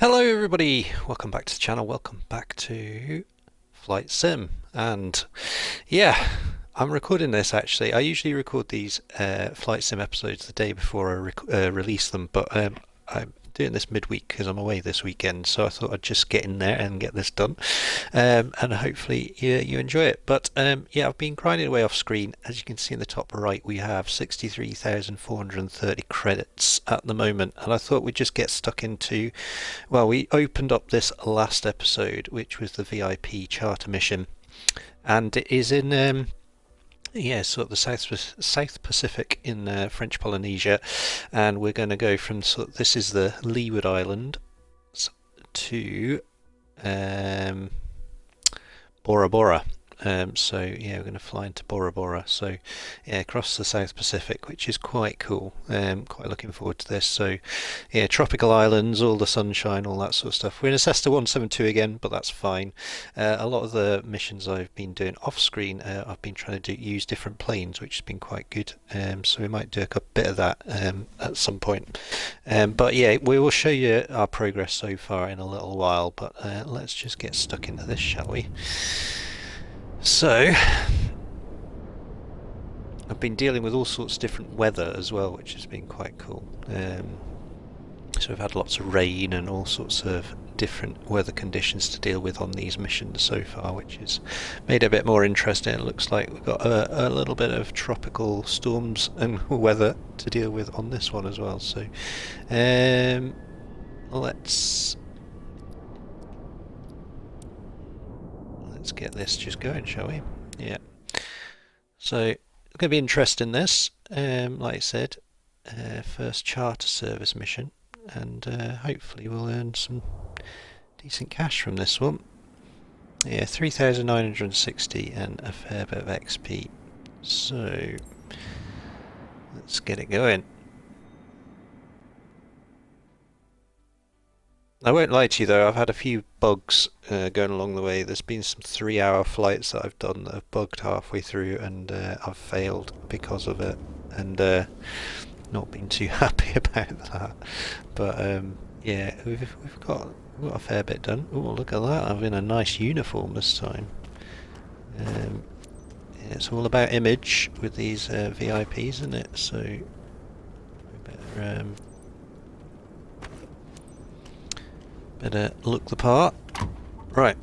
Hello everybody, welcome back to the channel, welcome back to Flight Sim, and yeah, I'm recording this actually. I usually record these Flight Sim episodes the day before I release them, but I'm doing this midweek because I'm away this weekend, so I thought I'd just get in there and get this done, and hopefully you enjoy it. But yeah, I've been grinding away off screen. As you can see in the top right, we have 63,430 credits at the moment, and I thought we'd just get stuck into, well, we opened up this last episode, which was the VIP charter mission, and it is in yeah, sort of the South Pacific in French Polynesia, and we're going to go from this is the Leeward Island to Bora Bora. So yeah, we're going to fly into Bora Bora. So yeah, across the South Pacific, which is quite cool. Quite looking forward to this. So yeah, tropical islands, all the sunshine, all that sort of stuff. We're in a Cessna 172 again, but that's fine. A lot of the missions I've been doing off screen, I've been trying to use different planes, which has been quite good. So we might do a bit of that at some point. But yeah, we will show you our progress so far in a little while. But let's just get stuck into this, shall we? So, I've been dealing with all sorts of different weather as well, which has been quite cool. So we've had lots of rain and all sorts of different weather conditions to deal with on these missions so far, which has made it a bit more interesting. It looks like we've got a little bit of tropical storms and weather to deal with on this one as well. So, let's get this just going, shall we? Yeah. So it's going to be interesting this. Like I said, first charter service mission, and hopefully we'll earn some decent cash from this one. Yeah, 3,960 and a fair bit of XP. So let's get it going. I won't lie to you though, I've had a few bugs going along the way. There's been some 3-hour flights that I've done that have bugged halfway through, and I've failed because of it, and not been too happy about that. But yeah, we've got a fair bit done. Oh, look at that! I'm in a nice uniform this time. Yeah, it's all about image with these VIPs, isn't it? So we better look the part. Right.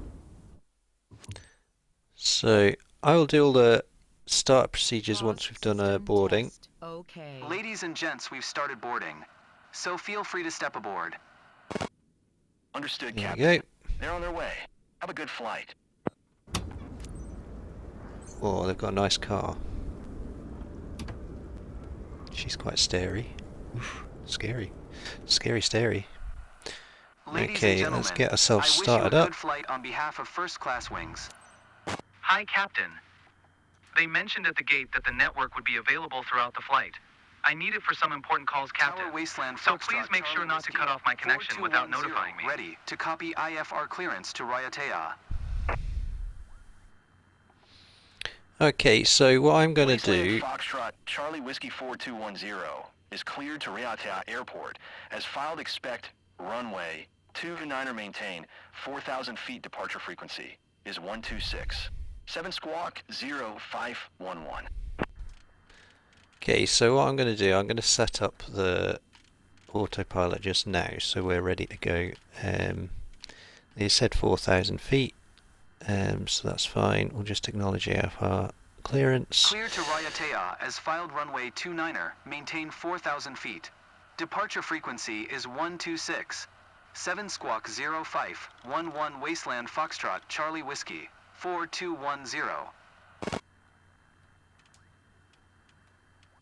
So I will do all the start procedures once we've done boarding. Okay. Ladies and gents, we've started boarding, so feel free to step aboard. Understood, There Captain. we go. They're on their way. Have a good flight. Oh, they've got a nice car. She's quite starey. Oof, scary. Scary starey. Okay, let's get ourselves started up. Good flight on behalf of First Class Wings. Hi, Captain. They mentioned at the gate that the network would be available throughout the flight. I need it for some important calls, Captain. So please make sure not to cut off my connection without notifying me. Ready to copy IFR clearance to Raiatea. Okay, so what I'm going to do... Foxtrot Charlie Whiskey 4210 is cleared to Raiatea Airport. As filed, expect runway 29er maintain 4,000 feet departure frequency is 126. 7 squawk 0511. Okay, so what I'm going to do, I'm going to set up the autopilot just now, so we're ready to go. They said 4,000 feet, so that's fine. We'll just acknowledge AFR clearance. Clear to Raiatea as filed runway 29er, maintain 4,000 feet. Departure frequency is 126. 7 squawk 0511 Wasteland Foxtrot Charlie Whiskey 4210.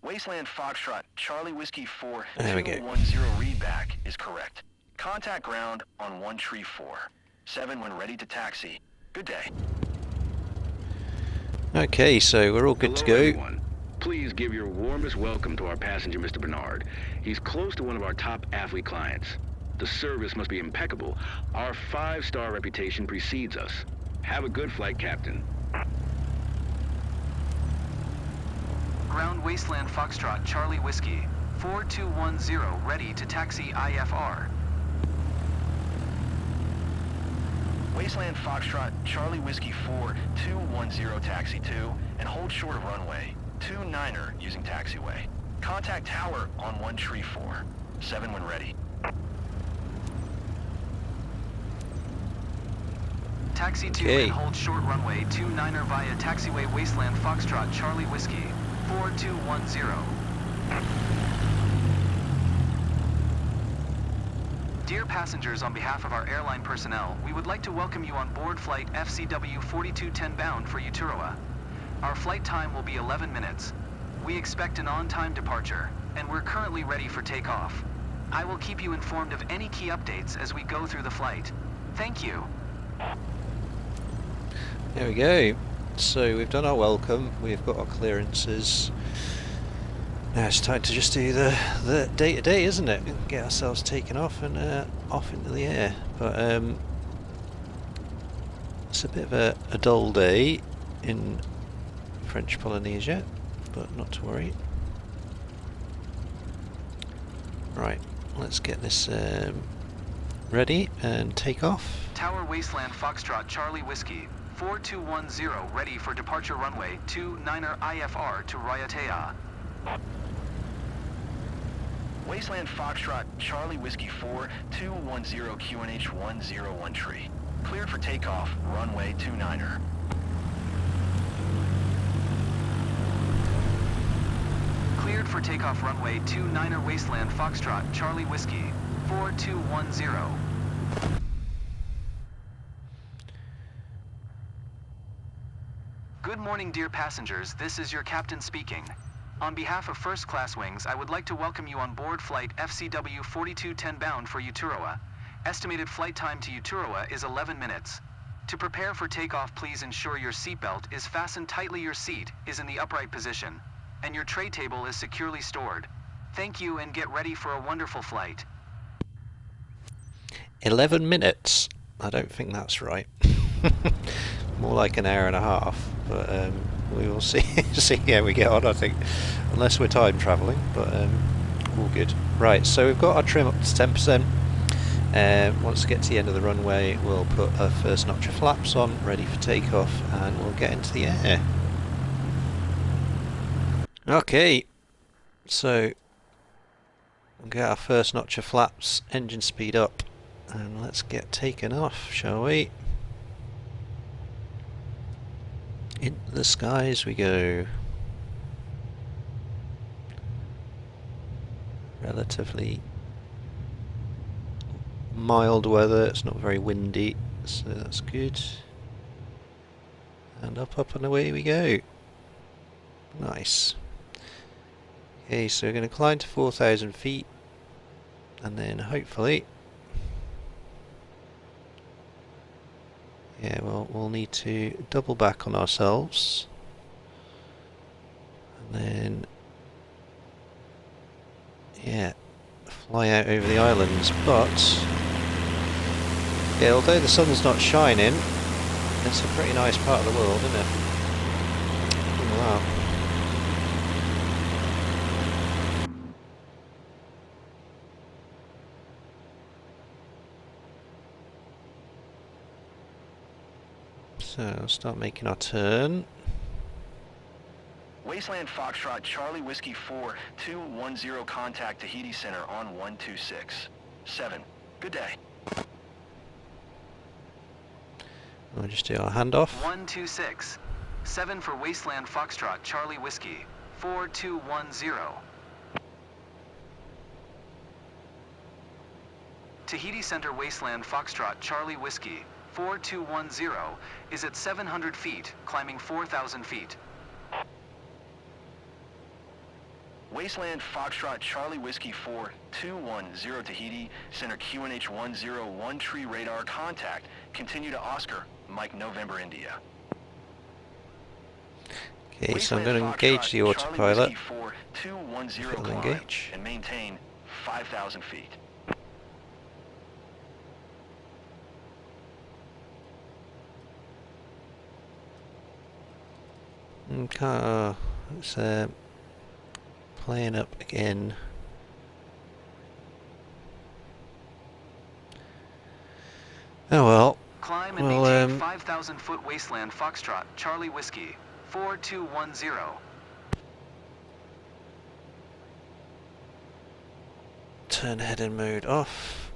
Wasteland Foxtrot Charlie Whiskey 4210 readback is correct. Contact ground on 134. 7 when ready to taxi. Good day. Okay, so we're all good to go. Everyone. Please give your warmest welcome to our passenger, Mr. Bernard. He's close to one of our top athlete clients. The service must be impeccable. Our 5-star reputation precedes us. Have a good flight, Captain. Ground Wasteland Foxtrot Charlie Whiskey 4210 ready to taxi IFR. Wasteland Foxtrot, Charlie Whiskey 4210 Taxi 2, and hold short of runway 29er using taxiway. Contact tower on 134. 7 when ready. Taxi 2 and hold short runway 29er via taxiway Wasteland Foxtrot Charlie Whiskey 4210. Dear passengers, on behalf of our airline personnel, we would like to welcome you on board flight FCW 4210 bound for Uturoa. Our flight time will be 11 minutes. We expect an on-time departure, and we're currently ready for takeoff. I will keep you informed of any key updates as we go through the flight. Thank you. There we go. So we've done our welcome, we've got our clearances. Now it's time to just do the day-to-day, isn't it? Get ourselves taken off and off into the air. But it's a bit of a dull day in French Polynesia, but not to worry. Right, let's get this ready and take off. Tower Wasteland Foxtrot Charlie Whiskey 4210 ready for departure runway 29er IFR to Raiatea. Wasteland Foxtrot, Charlie Whiskey 4210 QNH 101 Cleared for takeoff, runway 29er. Cleared for takeoff runway 29er Wasteland Foxtrot Charlie Whiskey 4210. Good morning, dear passengers. This is your captain speaking. On behalf of First Class Wings, I would like to welcome you on board flight FCW 4210 bound for Uturoa. Estimated flight time to Uturoa is 11 minutes. To prepare for takeoff, please ensure your seatbelt is fastened tightly, your seat is in the upright position, and your tray table is securely stored. Thank you and get ready for a wonderful flight. 11 minutes? I don't think that's right. More like an hour and a half, but we will see see how we get on, I think, unless we're time travelling, but all good. Right, so we've got our trim up to 10%. Once we get to the end of the runway, we'll put our first notch of flaps on, ready for takeoff, and we'll get into the air. Okay, so we'll get our first notch of flaps, engine speed up, and let's get taken off, shall we? Into the skies we go. Relatively mild weather, it's not very windy, so that's good. And up and away we go. Nice. Okay, so we're going to climb to 4,000 feet, and then hopefully, yeah, well, we'll need to double back on ourselves, and then, yeah, fly out over the islands. But yeah, although the sun's not shining, it's a pretty nice part of the world, isn't it? Wow. So I'll start making our turn. Wasteland Foxtrot, Charlie Whiskey 4210 contact Tahiti Center on 126. 7. Good day. We'll just do our handoff. 126. 7 for Wasteland Foxtrot Charlie Whiskey 4210. Tahiti Center Wasteland Foxtrot Charlie Whiskey 4210 is at 700 feet, climbing 4,000 feet. Wasteland Foxtrot, Charlie Whiskey 4210 Tahiti Center QNH 101 tree radar contact. Continue to Oscar, Mike November India. Okay, so I'm going to engage the autopilot. 4210 It'll climb engage. and maintain 5,000 feet. Okay, it's playing up again. Oh well. Climb and 5,000-foot wasteland Foxtrot, Charlie Whiskey, 4210. Turn heading mode off.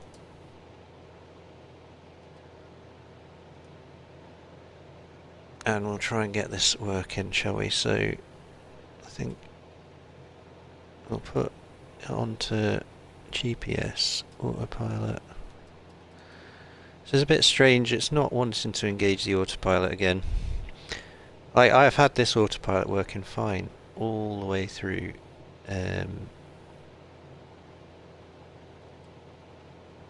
And we'll try and get this working, shall we? So, I think we'll put it onto GPS autopilot. So it's a bit strange, it's not wanting to engage the autopilot again. I've had this autopilot working fine all the way through.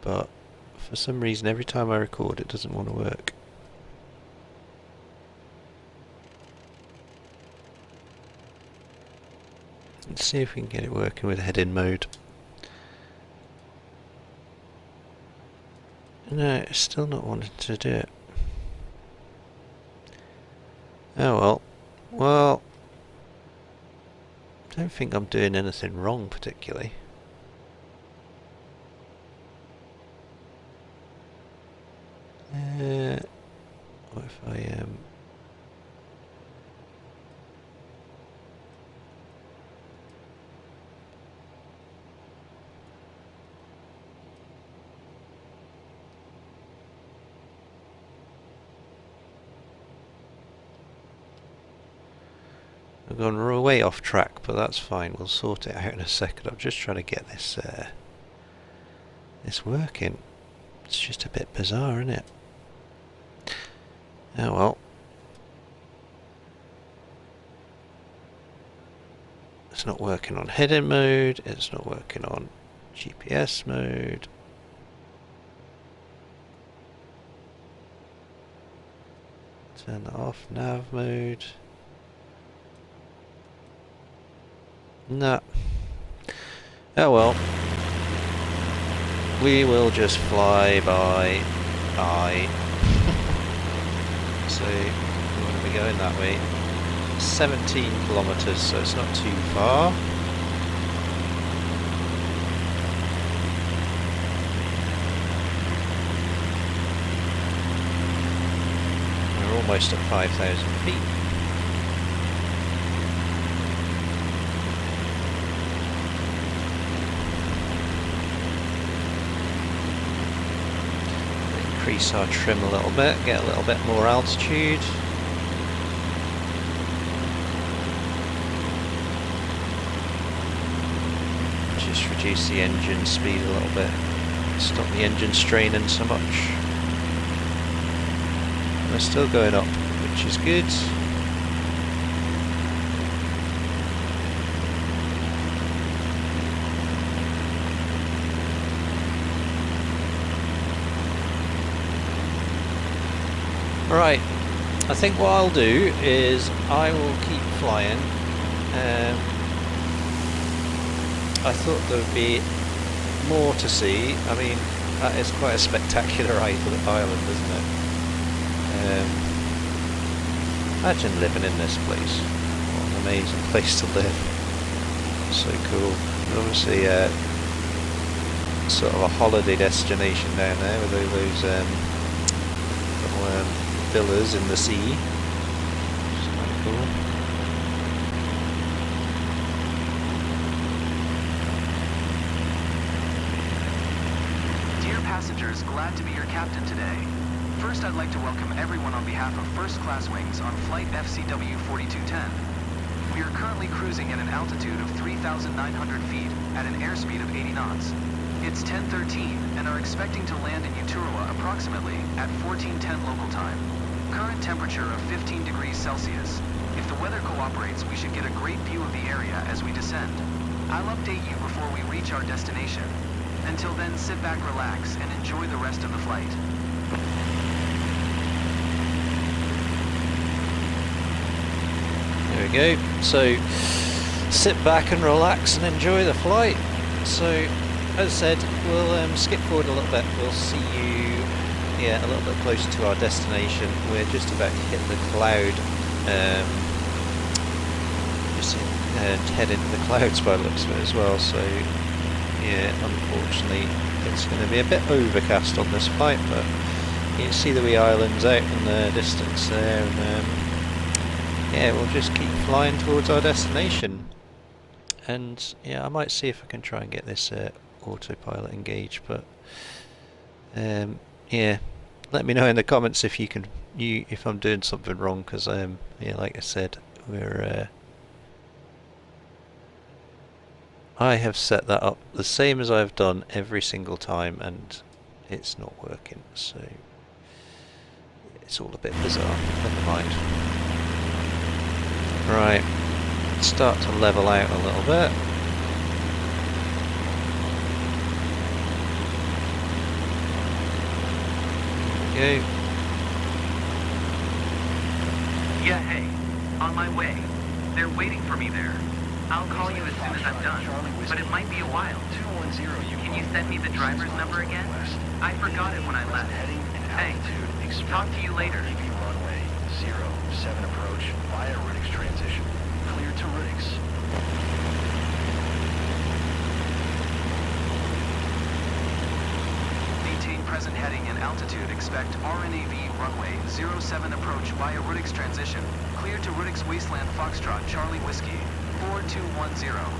But for some reason every time I record it doesn't want to work. Let's see if we can get it working with head-in mode. No, it's still not wanting to do it. Oh well. Well, I don't think I'm doing anything wrong particularly. What if I I've gone way off track, but that's fine. We'll sort it out in a second. I'm just trying to get this this working. It's just a bit bizarre, isn't it? Oh well. It's not working on head-in mode. It's not working on GPS mode. Turn that off. Nav mode. No. Oh well. We will just fly by eye. So we're going to be going that way. 17 kilometers, so it's not too far. We're almost at 5,000 feet. Increase our trim a little bit, get a little bit more altitude. Just reduce the engine speed a little bit, stop the engine straining so much. We're still going up, which is good. Right, I think what I'll do is I will keep flying. I thought there would be more to see. I mean, that is quite a spectacular island, isn't it? Imagine living in this place. What an amazing place to live. So cool. And obviously, sort of a holiday destination down there with all those little villas in the sea. It's quite cool. Dear passengers, glad to be your captain today. First, I'd like to welcome everyone on behalf of First Class Wings on flight FCW 4210. We are currently cruising at an altitude of 3,900 feet at an airspeed of 80 knots. It's 10:13 and are expecting to land in Uturoa approximately at 14:10 local time. Current temperature of 15 degrees Celsius. If the weather cooperates, we should get a great view of the area as we descend. I'll update you before we reach our destination. Until then, sit back, relax, and enjoy the rest of the flight. There we go. So, sit back and relax and enjoy the flight. So, as I said, we'll skip forward a little bit. We'll see you a little bit closer to our destination. We're just about to hit the cloud. Head into the clouds by the looks of it as well. So, yeah, unfortunately, it's going to be a bit overcast on this flight, but You see the wee islands out in the distance there, and yeah, we'll just keep flying towards our destination. And yeah, I might see if I can try and get this autopilot engaged, but yeah, let me know in the comments if if I'm doing something wrong, because yeah, like I said, I have set that up the same as I've done every single time, and it's not working, so it's all a bit bizarre. Never mind. Right, start to level out a little bit. There we go. Yeah, hey, on my way. They're waiting for me there. I'll call you as soon as I'm done, but it might be a while. Can you send me the driver's number again? I forgot it when I left. Thanks. Talk to you later. Runway 07 approach via Riddick's transition. Clear to Riddick's. Maintain present heading and altitude. Expect RNAV runway 07 approach via Riddick's transition. Clear to Riddick's Wasteland Foxtrot Charlie Whiskey 4210.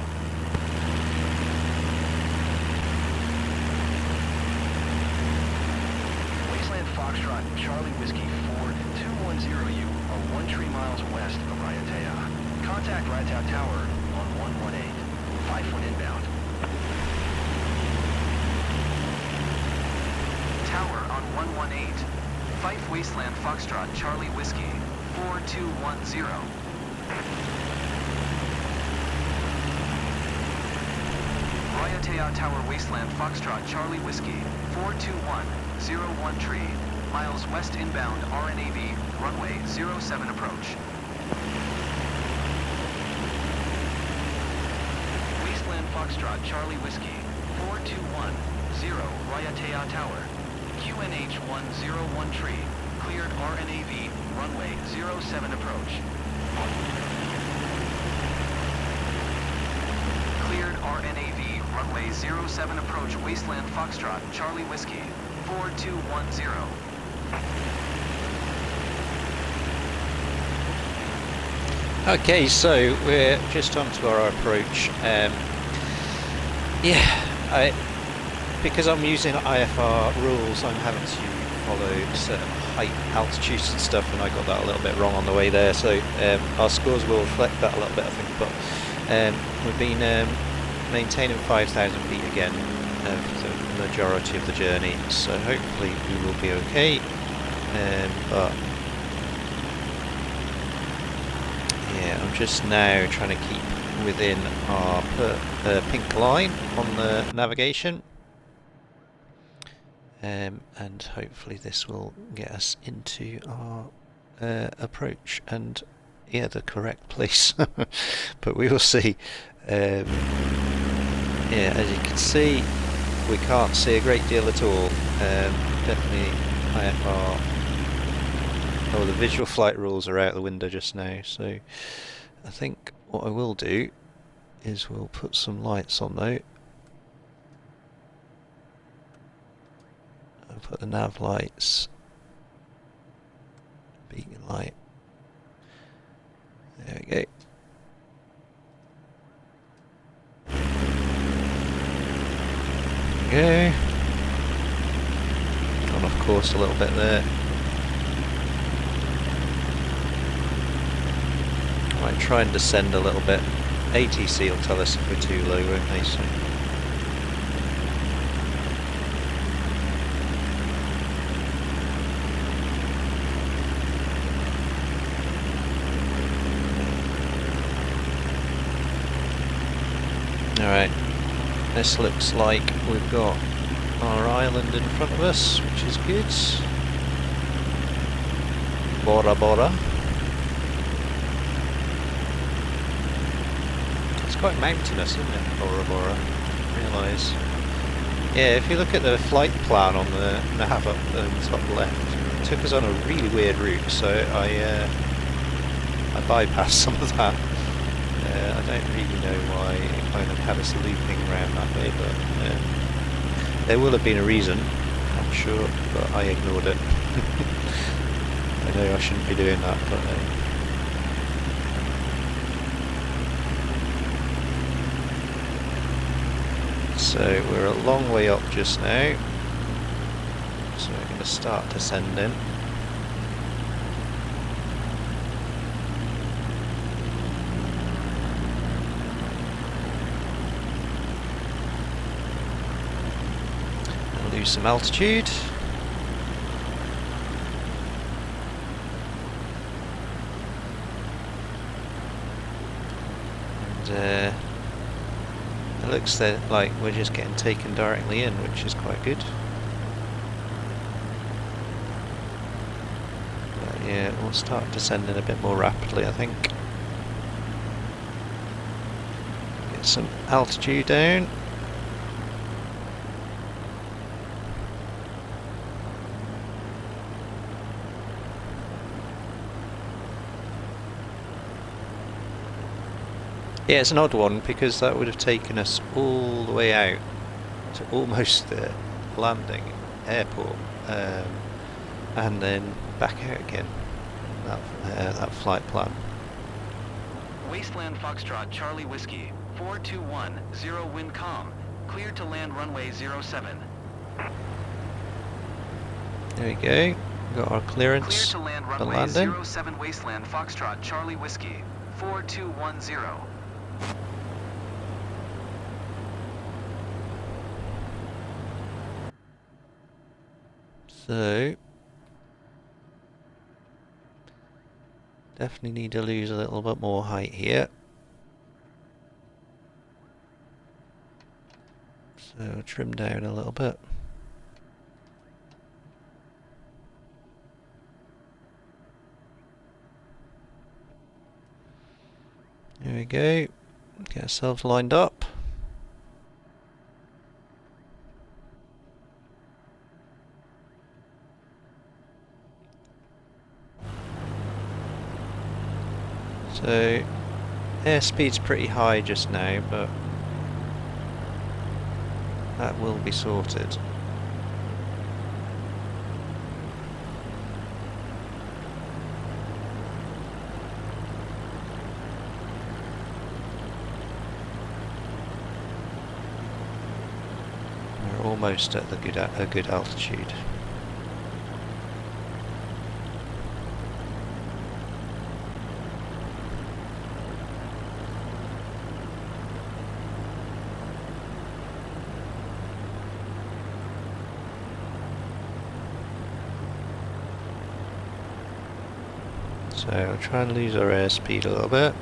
Foxtrot Charlie Whiskey 4210, you are 13 miles west of Raiatea. Contact Raiatea Tower on 118, 5 foot inbound. Tower on 118, Fife Wasteland Foxtrot Charlie Whiskey 4210. Raiatea Tower Wasteland Foxtrot Charlie Whiskey 42101 tree, miles west inbound RNAV, runway 07 approach. Wasteland Foxtrot Charlie Whiskey 4210 Raiatea Tower, QNH 101 tree, cleared RNAV, runway 07 approach. Cleared RNAV, runway 07 approach, Wasteland Foxtrot Charlie Whiskey 4210. Okay, so we're just onto our approach. Yeah, because I'm using IFR rules, I'm having to follow certain height altitudes and stuff, and I got that a little bit wrong on the way there, so our scores will reflect that a little bit, I think, but we've been maintaining 5,000 feet again for the majority of the journey, so hopefully we will be okay, but yeah, I'm just now trying to keep within our pink line on the navigation, and hopefully this will get us into our approach and yeah, the correct place. But we will see. Yeah, as you can see, we can't see a great deal at all. Definitely IFR. Oh, the visual flight rules are out the window just now, so I think what I will do is we'll put some lights on though. I'll put the nav lights, beacon light. There we go. Go. Gone off course a little bit there. Might try and descend a little bit. ATC will tell us if we're too low, won't they? So. Alright, this looks like we've got our island in front of us, which is good. Bora Bora. It's quite mountainous, isn't it, Bora Bora? I realise. Yeah, if you look at the flight plan on the nav up the top left, it took us on a really weird route, so I bypassed some of that. I don't really know why it kind of had us looping around that way, but there will have been a reason, I'm sure, but I ignored it. I know I shouldn't be doing that, but so we're a long way up just now, so we're going to start descending. Lose some altitude. And it looks like we're just getting taken directly in, which is quite good. But yeah, we'll start descending a bit more rapidly, I think. Get some altitude down. Yeah, it's an odd one because that would have taken us all the way out to almost the landing airport, and then back out again. That flight plan. Wasteland Foxtrot Charlie Whiskey 4210 wind calm, cleared to land runway 07. There we go. Got our clearance Clear to land for runway landing. 07 Wasteland Foxtrot Charlie Whiskey 4210. So definitely need to lose a little bit more height here. So trim down a little bit. There we go. Get ourselves lined up. So airspeed's pretty high just now, but that will be sorted. We're almost at a good altitude. So I'll try and lose our airspeed a little bit.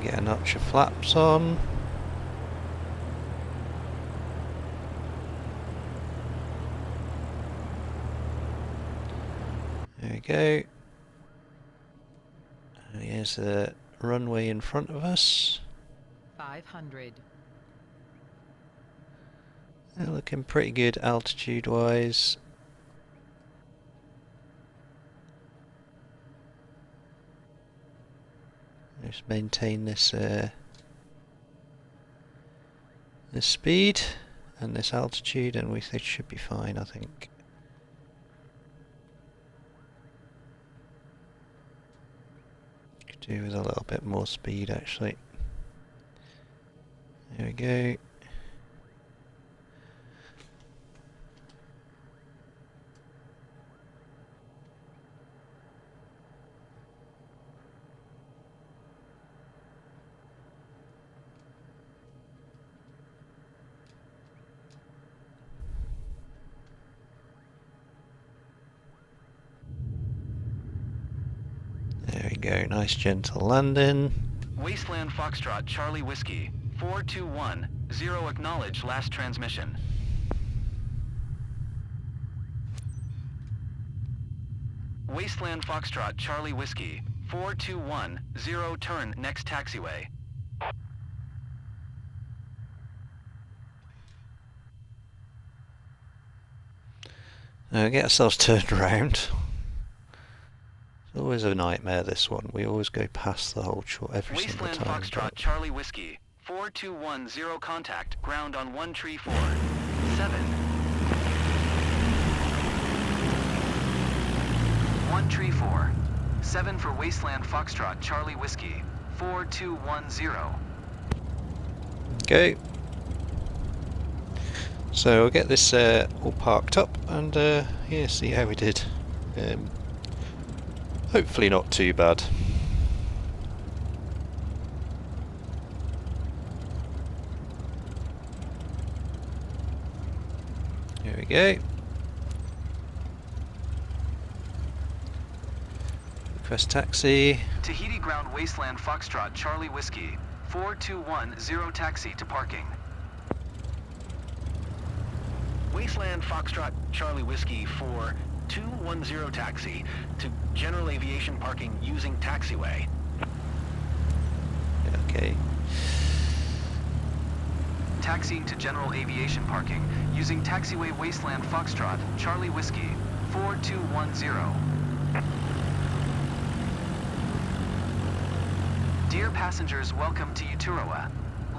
Get a notch of flaps on. There we go. Here's the runway in front of us. 500. They're looking pretty good altitude wise. Just maintain this this speed and this altitude, and we should be fine, I think. Could do with a little bit more speed, actually. There we go. There we go, nice gentle landing. Wasteland Foxtrot Charlie Whiskey 4210 acknowledge last transmission. Wasteland Foxtrot Charlie Whiskey 4210 turn next taxiway. Now get ourselves turned around. It's always a nightmare, this one. We always go past the whole short every single Wasteland time. Foxtrot Charlie Whiskey 4210 contact ground on 134 7 Tree 4. 7 for Wasteland Foxtrot Charlie Whiskey. 4210. Okay. So we'll get this all parked up and yeah, see how we did. Hopefully not too bad. Here we go. Request taxi. Tahiti Ground Wasteland Foxtrot Charlie Whiskey. 4210 taxi to parking. Wasteland Foxtrot Charlie Whiskey 4210 taxi to general aviation parking using taxiway. Okay. Taxiing to general aviation parking using taxiway Wasteland Foxtrot Charlie Whiskey. 4210. Dear passengers, welcome to Uturoa.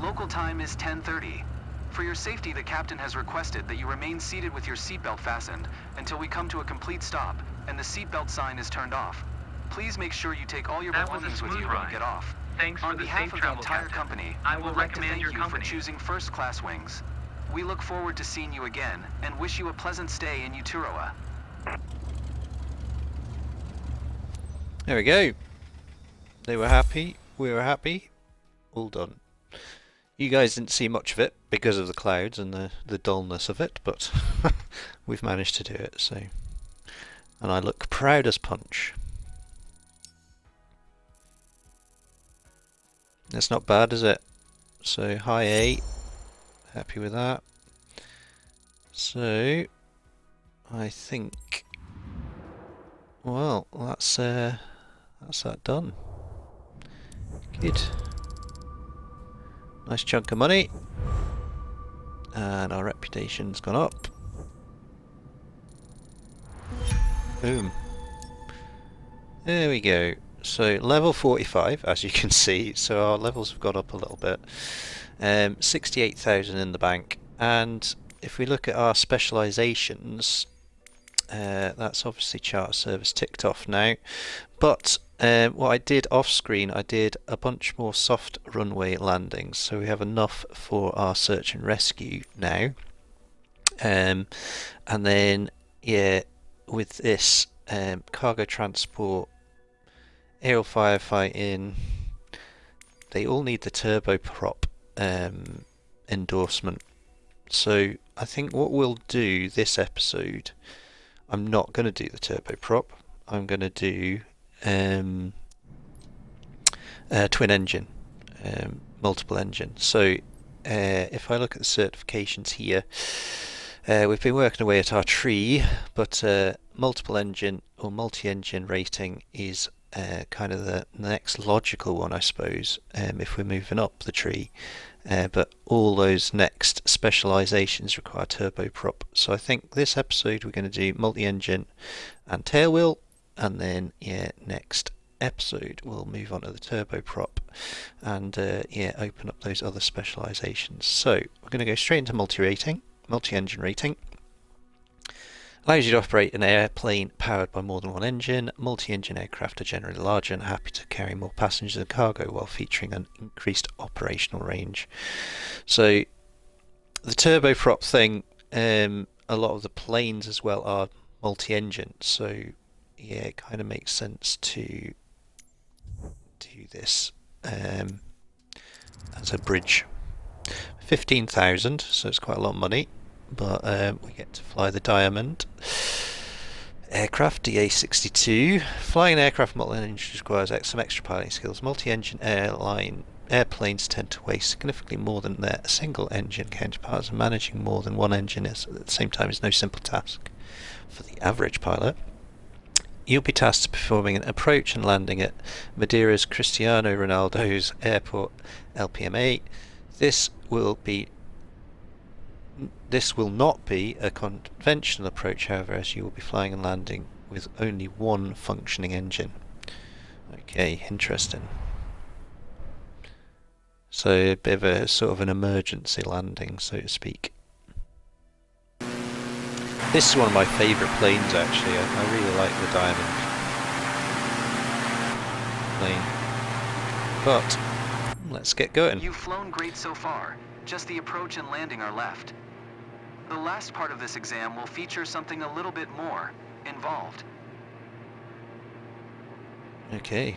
Local time is 10:30. For your safety, the captain has requested that you remain seated with your seatbelt fastened until we come to a complete stop and the seatbelt sign is turned off. Please make sure you take all your belongings with you when you get off. Thanks for On the behalf safe of the travel, entire Captain. company, I we will would like to recommend thank your you company. for choosing first-class wings. We look forward to seeing you again and wish you a pleasant stay in Uturoa. There we go. They were happy. We were happy. All done. You guys didn't see much of it because of the clouds and the dullness of it, but we've managed to do it, so. And I look proud as punch. That's not bad, is it? So, high 8. Happy with that. So, I think, well, that's that done. Good. Nice chunk of money. And our reputation's gone up. Boom. There we go. So level 45, as you can see, so our levels have gone up a little bit. 68,000 in the bank, and if we look at our specializations, that's obviously charter service ticked off now, but what I did off screen, I did a bunch more soft runway landings, so we have enough for our search and rescue now. And then yeah, with this cargo transport, aerial firefighting, they all need the turboprop endorsement. So I think what we'll do this episode, I'm not going to do the turboprop. I'm going to do twin engine, multiple engine. So if I look at the certifications here, we've been working away at our tree, but multiple engine or multi-engine rating is kind of the next logical one, I suppose, if we're moving up the tree. But all those next specializations require turboprop. So I think this episode we're going to do multi-engine and tailwheel, and then yeah, next episode we'll move on to the turboprop and yeah, open up those other specializations. So we're going to go straight into multi-engine rating. Allows you to operate an airplane powered by more than one engine. Multi-engine aircraft are generally larger and happy to carry more passengers and cargo while featuring an increased operational range. So the turboprop thing, a lot of the planes as well are multi-engine, so yeah, it kind of makes sense to do this as a bridge. 15,000, so it's quite a lot of money. But we get to fly the Diamond aircraft, DA-62. Flying an aircraft multi-engine requires some extra piloting skills. Multi-engine airplanes tend to weigh significantly more than their single-engine counterparts, and managing more than one engine at the same time is no simple task for the average pilot. You'll be tasked performing an approach and landing at Madeire's Cristiano Ronaldo's airport, LPM-8. This will not be a conventional approach, however, as you will be flying and landing with only one functioning engine. Okay, interesting. So a bit of a sort of an emergency landing, so to speak. This is one of my favourite planes actually. I really like the Diamond. plane. But let's get going. You've flown great so far. Just the approach and landing are left. The last part of this exam will feature something a little bit more involved. Okay.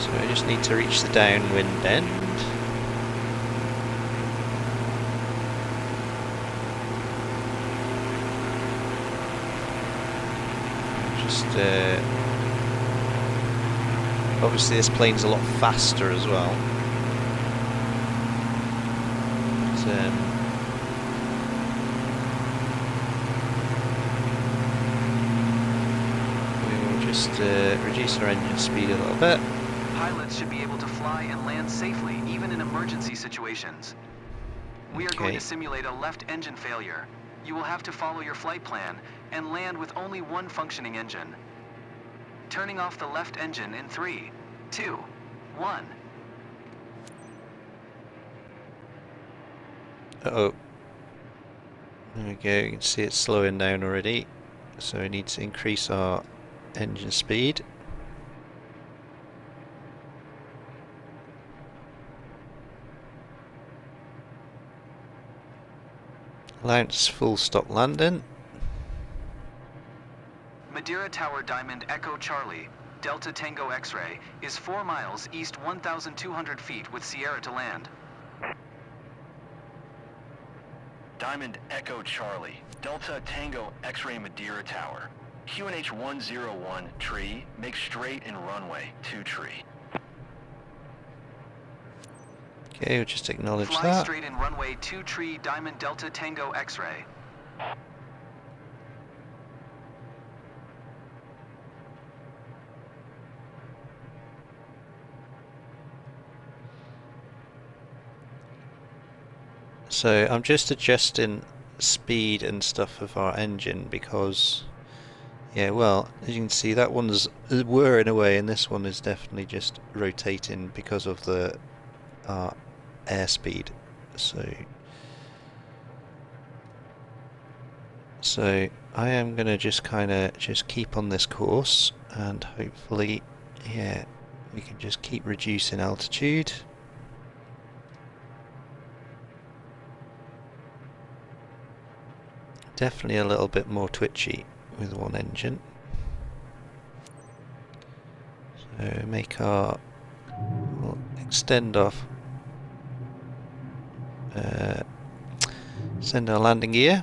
So I just need to reach the downwind end. Just obviously this plane's a lot faster as well. But, we will just reduce our engine speed a little bit. Pilots should be able to fly and land safely, even in emergency situations. We are going to simulate a left engine failure. You will have to follow your flight plan and land with only one functioning engine. Turning off the left engine in 3, 2, 1. Uh-oh. There we go, you can see it's slowing down already. So we need to increase our engine speed. Allowance full stop landing. Madeira Tower Diamond Echo Charlie, Delta Tango X-Ray, is 4 miles east 1,200 feet with Sierra to land. Diamond Echo Charlie, Delta Tango X-Ray Madeira Tower. QNH 101 tree, make straight and runway 2 tree. Okay, we'll just acknowledge Fly that. straight in runway 2 tree Diamond Delta Tango X-Ray. So I'm just adjusting speed and stuff of our engine because, yeah, well, as you can see, that one's whirring away and this one is definitely just rotating because of the airspeed. So I am going to just kind of just keep on this course and hopefully, yeah, we can just keep reducing altitude. Definitely a little bit more twitchy with one engine. So make our, we'll extend off, send our landing gear.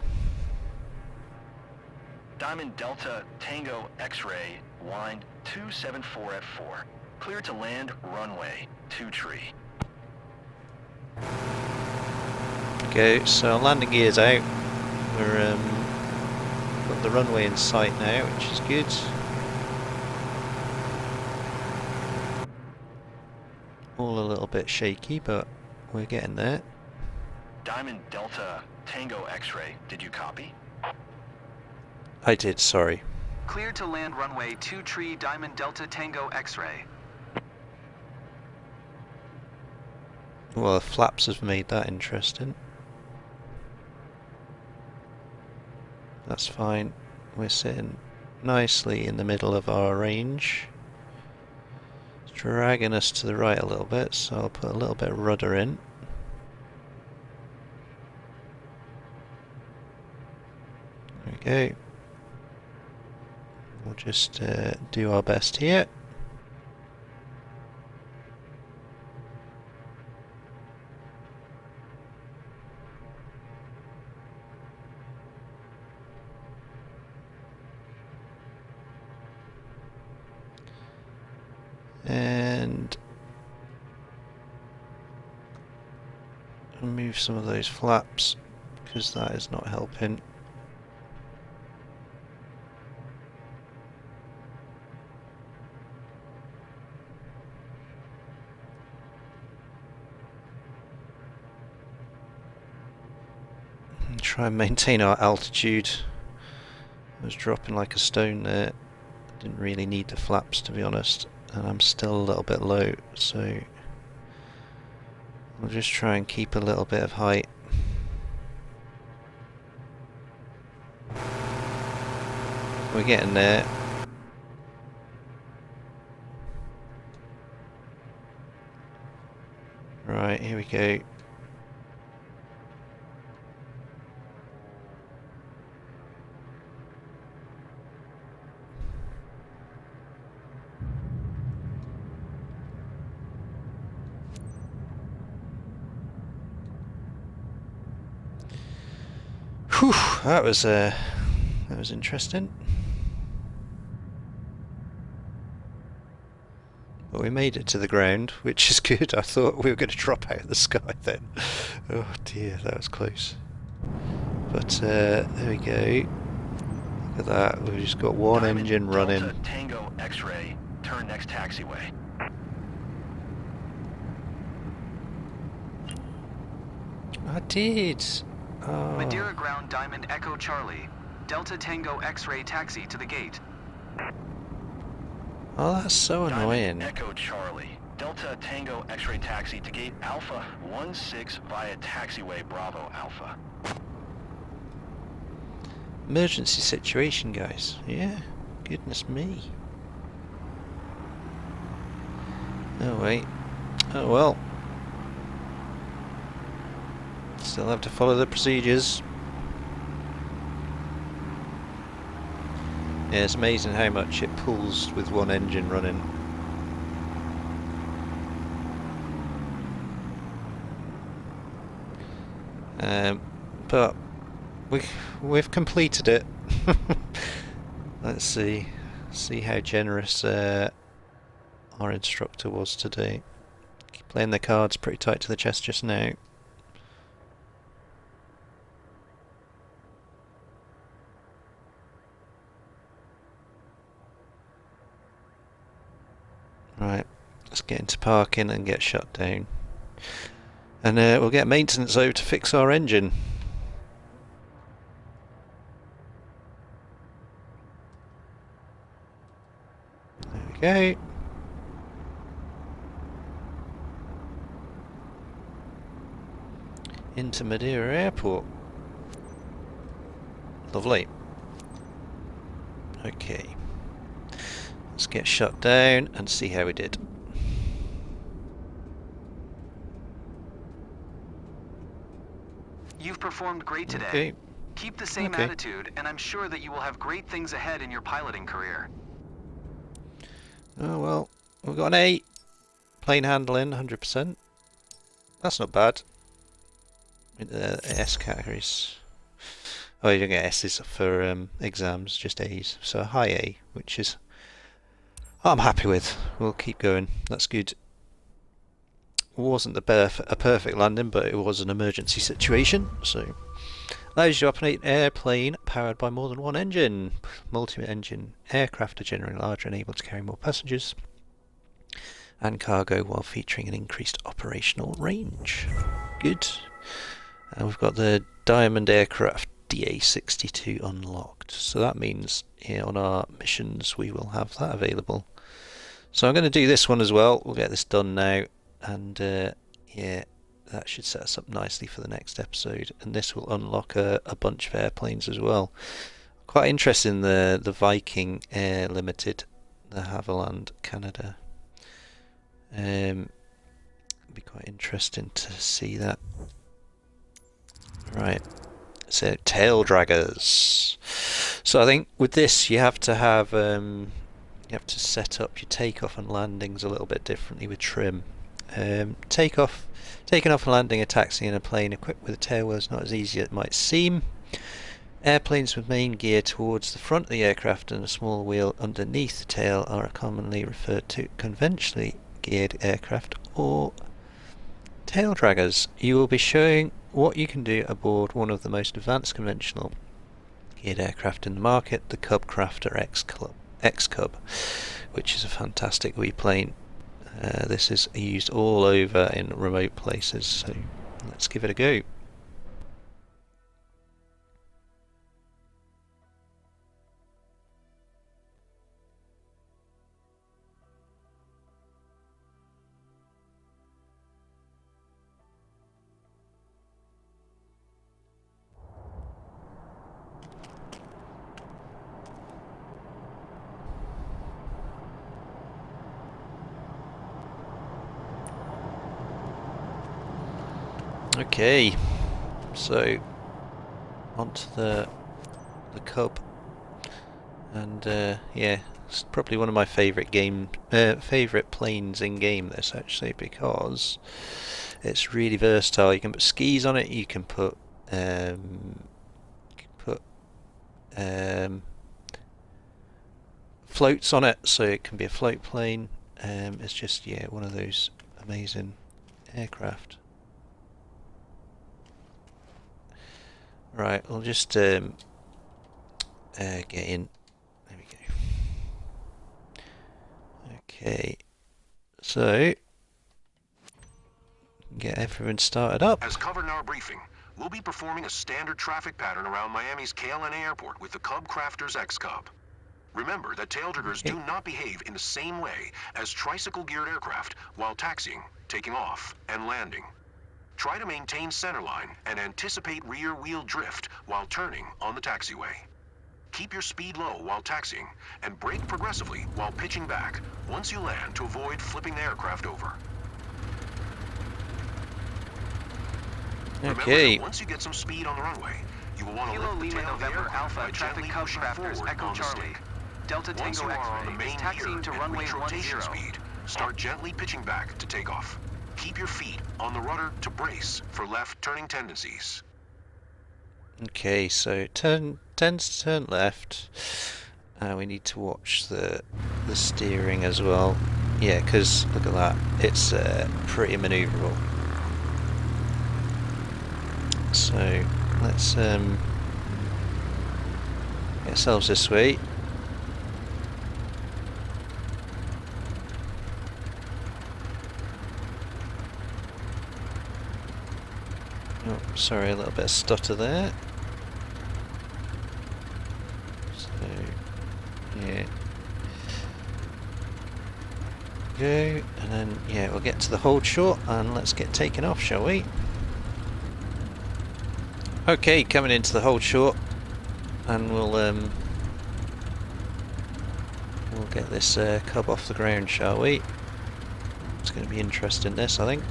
Diamond Delta Tango X-Ray, wind 274 at 4. Clear to land runway 2 tree. Okay, so our landing gear's out. We're got the runway in sight now, which is good. All a little bit shaky, but we're getting there. Diamond Delta Tango X-Ray, did you copy? I did, sorry. Clear to land runway 2 tree Diamond Delta Tango X-Ray. Well, the flaps have made that interesting. That's fine. We're sitting nicely in the middle of our range. It's dragging us to the right a little bit, so I'll put a little bit of rudder in. There we go. We'll just do our best here. And remove some of those flaps because that is not helping. And try and maintain our altitude. I was dropping like a stone there. Didn't really need the flaps, to be honest, and I'm still a little bit low, so I'll just try and keep a little bit of height. We're getting there. Right, here we go. Whew, that was interesting. But we made it to the ground, which is good. I thought we were going to drop out of the sky then. Oh dear, that was close. But there we go. Look at that. We've just got one Diamond engine Delta running. Tango X-ray. Turn next taxiway. I did. Oh. Madeira Ground Diamond Echo Charlie. Delta Tango X-ray taxi to the gate. Oh, that's so annoying. Diamond Echo Charlie. Delta Tango X-ray taxi to gate Alpha 16 via taxiway Bravo Alpha. Emergency situation, guys. Yeah, goodness me. Oh wait. Oh well. Still have to follow the procedures. Yeah, it's amazing how much it pulls with one engine running. But we've completed it. Let's see how generous our instructor was today. Playing the cards pretty tight to the chest just now. Right, let's get into parking and get shut down. And we'll get maintenance over to fix our engine. There we go. Into Madeira Airport. Lovely. Okay. Let's get shut down and see how we did. You've performed great today. Okay. Keep the same attitude, and I'm sure that you will have great things ahead in your piloting career. Oh well, we've got an A. Plane handling, 100%. That's not bad. In the S categories. Oh, you don't get S's for exams, just A's. So a high A, which is I'm happy with. We'll keep going. That's good. Wasn't a perfect landing, but it was an emergency situation. So allows you to operate an airplane powered by more than one engine. Multi-engine aircraft are generally larger and able to carry more passengers and cargo while featuring an increased operational range. Good. And we've got the Diamond Aircraft DA62 unlocked. So that means here on our missions we will have that available. So I'm going to do this one as well. We'll get this done now. And yeah, that should set us up nicely for the next episode. And this will unlock a bunch of airplanes as well. Quite interested in the Viking Air Limited, the Havilland Canada. It'd be quite interesting to see that. Right, so tail draggers. So I think with this you have to have you have to set up your takeoff and landings a little bit differently with trim. Taking off and landing a taxi in a plane equipped with a tail wheel is not as easy as it might seem. Airplanes with main gear towards the front of the aircraft and a small wheel underneath the tail are commonly referred to conventionally geared aircraft or tail draggers. You will be showing what you can do aboard one of the most advanced conventional geared aircraft in the market, the Cub Crafter X Cub, which is a fantastic wee plane. This is used all over in remote places, so let's give it a go. Okay, so onto the Cub, and yeah, it's probably one of my favourite planes in game. This actually, because it's really versatile. You can put skis on it. You can put floats on it, so it can be a float plane. It's just, yeah, one of those amazing aircraft. Right, I'll just get in. There we go. Okay, so get everyone started up. As covered in our briefing, we'll be performing a standard traffic pattern around Miami's KLNA airport with the Cub Crafters X-Cub. Remember that taildraggers do not behave in the same way as tricycle-geared aircraft while taxiing, taking off, and landing. Try to maintain centerline and anticipate rear wheel drift while turning on the taxiway. Keep your speed low while taxiing and brake progressively while pitching back once you land to avoid flipping the aircraft over. Okay. Once you get some speed on the runway, you will want to Kilo lift the Lima tail of the November aircraft Alpha by Traffic gently Cub pushing Crafters forward Echo on the Charlie. stick. Delta Once Tango you are on the X-ray main is taxiing gear to at runway reach rotation 10. speed, start gently pitching back to take off. Keep your feet on the rudder to brace for left turning tendencies. Okay, so tends to turn left. We need to watch the steering as well. Yeah, because look at that, it's pretty manoeuvrable. So let's get ourselves this way. Oh, sorry, a little bit of stutter there. So, yeah. Go, and then, yeah, we'll get to the hold short, and let's get taken off, shall we? Okay, coming into the hold short, and we'll get this Cub off the ground, shall we? It's going to be interesting, this, I think.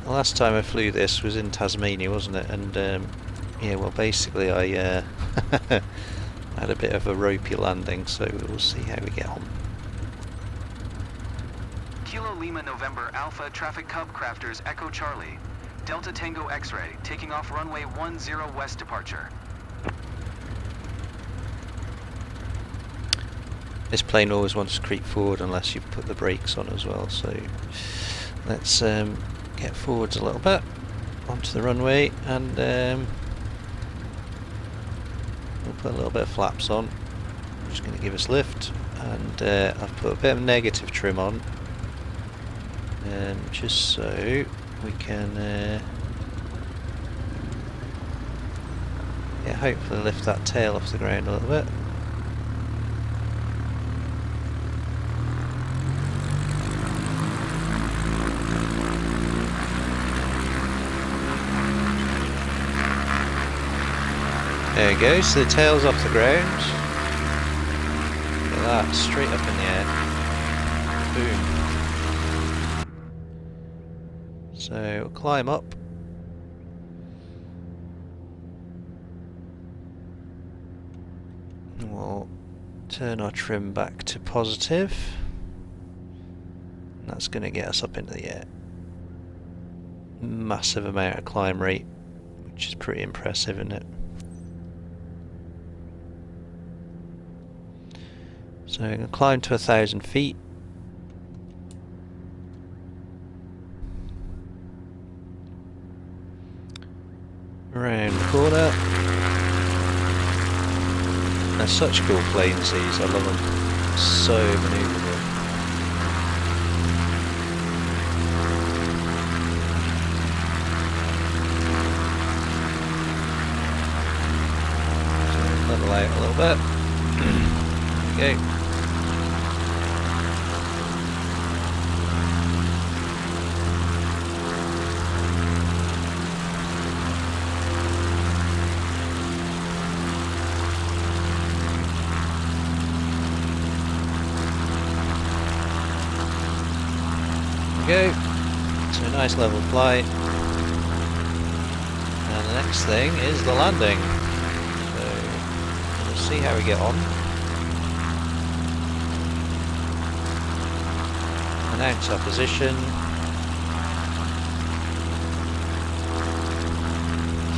Last time I flew this was in Tasmania, wasn't it? And yeah, well, basically I had a bit of a ropey landing, so we'll see how we get on. Kilo Lima November Alpha Traffic Cub Crafters Echo Charlie. Delta Tango X-ray taking off runway 10 west departure. This plane always wants to creep forward unless you put the brakes on as well, so let's get forwards a little bit onto the runway, and we'll put a little bit of flaps on, just going to give us lift, and I've put a bit of negative trim on, just so we can yeah, hopefully lift that tail off the ground a little bit. There we go, so the tail's off the ground. Look at that, straight up in the air. Boom. So we'll climb up. And we'll turn our trim back to positive. And that's going to get us up into the air. Massive amount of climb rate, which is pretty impressive, isn't it? So I'm going to climb to 1,000 feet. Around the corner. They're such cool planes, these. I love them. So manoeuvrable. So level out a little bit. Okay. Go. So nice level flight. And the next thing is the landing. So we'll see how we get on. Announce our position.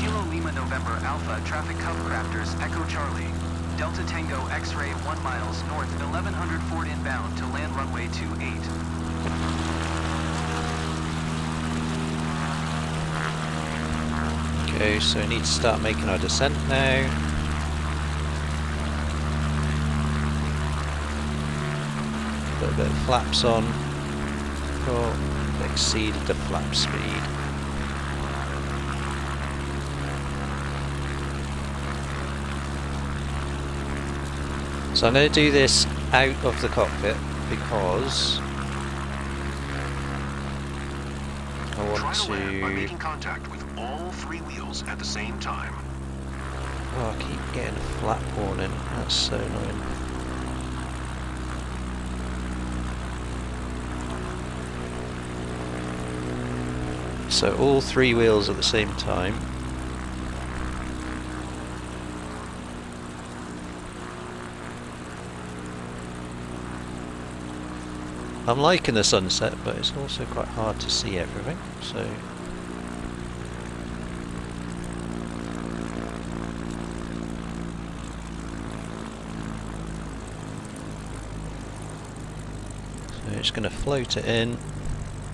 Kilo Lima November Alpha Traffic Cub Crafters Echo Charlie. Delta Tango X-ray 1 miles north 1100 Ford inbound to land runway 28. Okay, so we need to start making our descent now. Got a bit of flaps on. Oh, exceeded the flap speed. So I'm going to do this out of the cockpit because I want Try to... land by making contact with all 3 wheels at the same time. Oh, I keep getting a flap warning. That's so annoying. So all 3 wheels at the same time. I'm liking the sunset, but it's also quite hard to see everything, so... So it's going to float it in.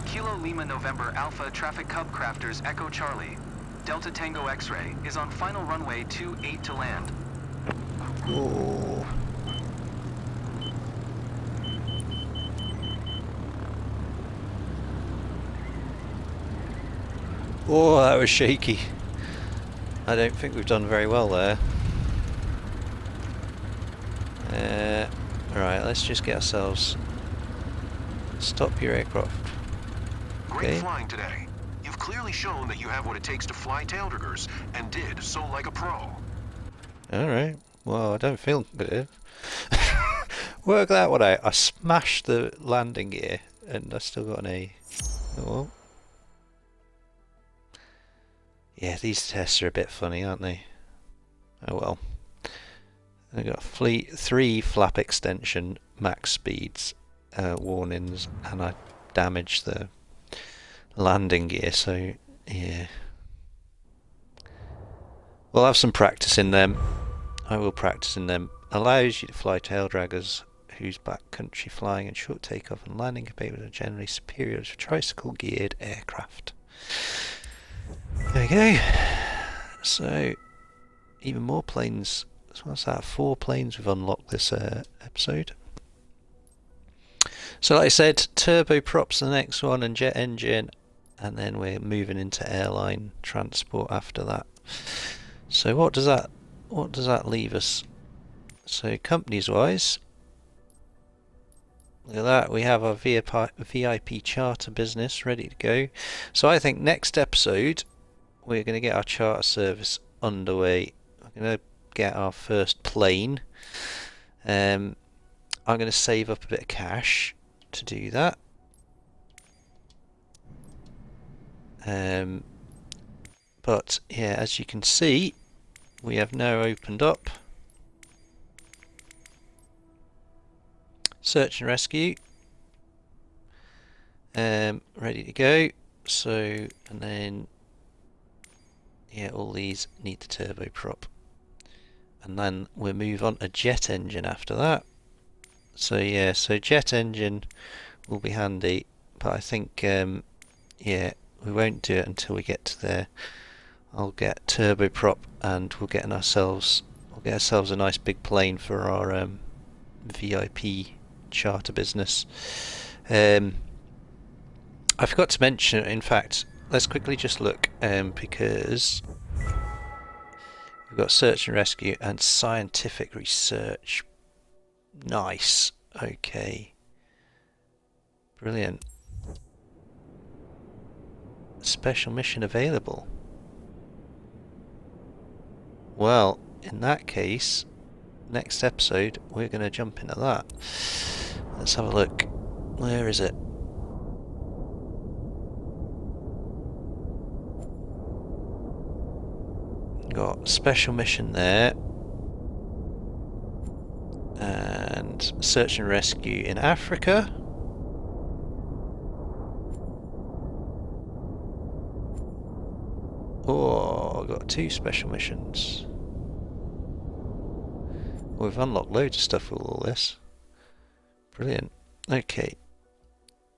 Kilo Lima November Alpha Traffic Cub Crafters Echo Charlie. Delta Tango X-ray is on final runway 28 to land. Ooh. Oh, that was shaky. I don't think we've done very well there. Right, let's just get ourselves... Stop your aircraft. Great flying today. You've clearly shown that you have what it takes to fly tailriggers, and did so like a pro. Alright, well, I don't feel good. Work that one out. I smashed the landing gear, and I still got an A. Oh. Yeah, these tests are a bit funny, aren't they? Oh well. I've got 3 flap extension max speeds warnings, and I damaged the landing gear, so yeah. We'll have some practice in them. I will practice in them. Allows you to fly tail draggers whose backcountry flying and short takeoff and landing capabilities are generally superior to tricycle geared aircraft. There we go. So, even more planes. So what's that? 4 planes we've unlocked this episode. So like I said, turboprops the next one, and jet engine, and then we're moving into airline transport after that. So what does that leave us? So companies wise, look at that, we have our VIP charter business ready to go. So I think next episode we're going to get our charter service underway. We're going to get our first plane. I'm going to save up a bit of cash to do that. But yeah, as you can see, we have now opened up search and rescue, ready to go. So, and then yeah, all these need the turboprop, and then we'll move on to jet engine after that. So yeah, so jet engine will be handy, but I think yeah, we won't do it until we get to there. I'll get turboprop, and we'll get ourselves a nice big plane for our VIP charter business. I forgot to mention, in fact, let's quickly just look, because we've got search and rescue and scientific research. Nice. Okay. Brilliant. Special mission available. Well, in that case, next episode we're going to jump into that. Let's have a look. Where is it? special mission there. And search and rescue in Africa. Oh, I've got 2 special missions. We've unlocked loads of stuff with all this. Brilliant. Okay.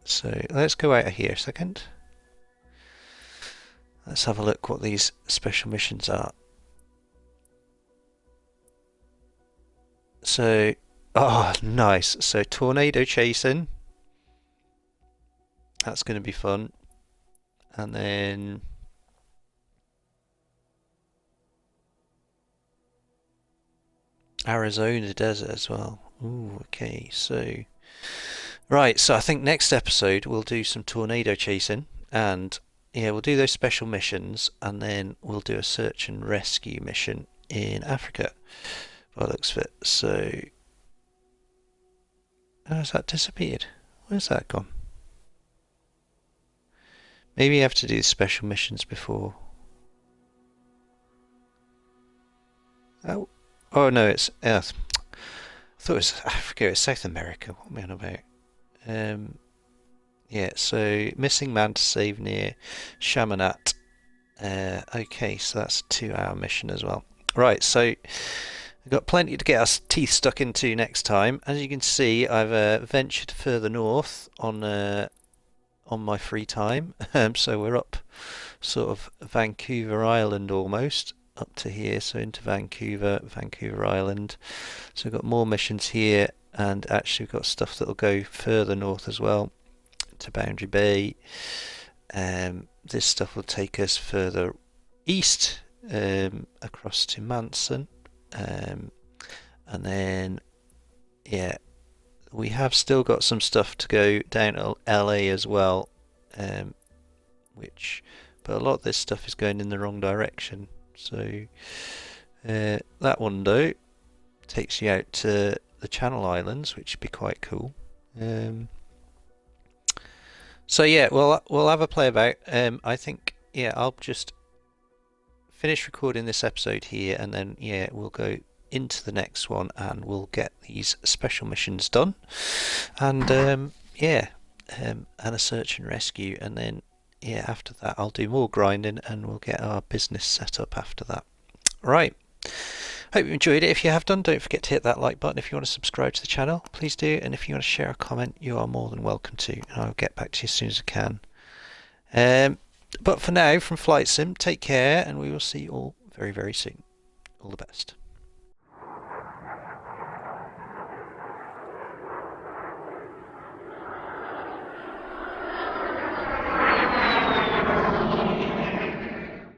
So let's go out of here a second. Let's have a look what these special missions are. So, oh, nice. So tornado chasing. That's going to be fun. And then Arizona desert as well. Ooh, okay. So, right. So I think next episode we'll do some tornado chasing, and yeah, we'll do those special missions, and then we'll do a search and rescue mission in Africa. By the looks of it. So, has that disappeared? Where's that gone? Maybe you have to do special missions before. Oh, oh no, it's Earth. I thought it was Africa. It's South America. What am I on about? Yeah. So missing man to save near Chaminade. Okay, so that's a 2-hour mission as well. Right. So. We've got plenty to get our teeth stuck into next time. As you can see, I've ventured further north on my free time. So we're up sort of Vancouver Island almost, up to here, so into Vancouver Island. So we've got more missions here, and actually we've got stuff that'll go further north as well, to Boundary Bay. This stuff will take us further east, across to Manson. And then, yeah, we have still got some stuff to go down to LA as well, but a lot of this stuff is going in the wrong direction. So that one though takes you out to the Channel Islands, which would be quite cool. So yeah, we'll have a play about. I think, yeah, I'll just finish recording this episode here, and then yeah, we'll go into the next one and we'll get these special missions done, and yeah, and a search and rescue, and then yeah, after that I'll do more grinding and we'll get our business set up after that. Right, hope you enjoyed it. If you have done, don't forget to hit that like button. If you want to subscribe to the channel, please do, and if you want to share a comment, you are more than welcome to, and I'll get back to you as soon as I can. But for now, from Flight Sim, take care, and we will see you all very, very soon. All the best.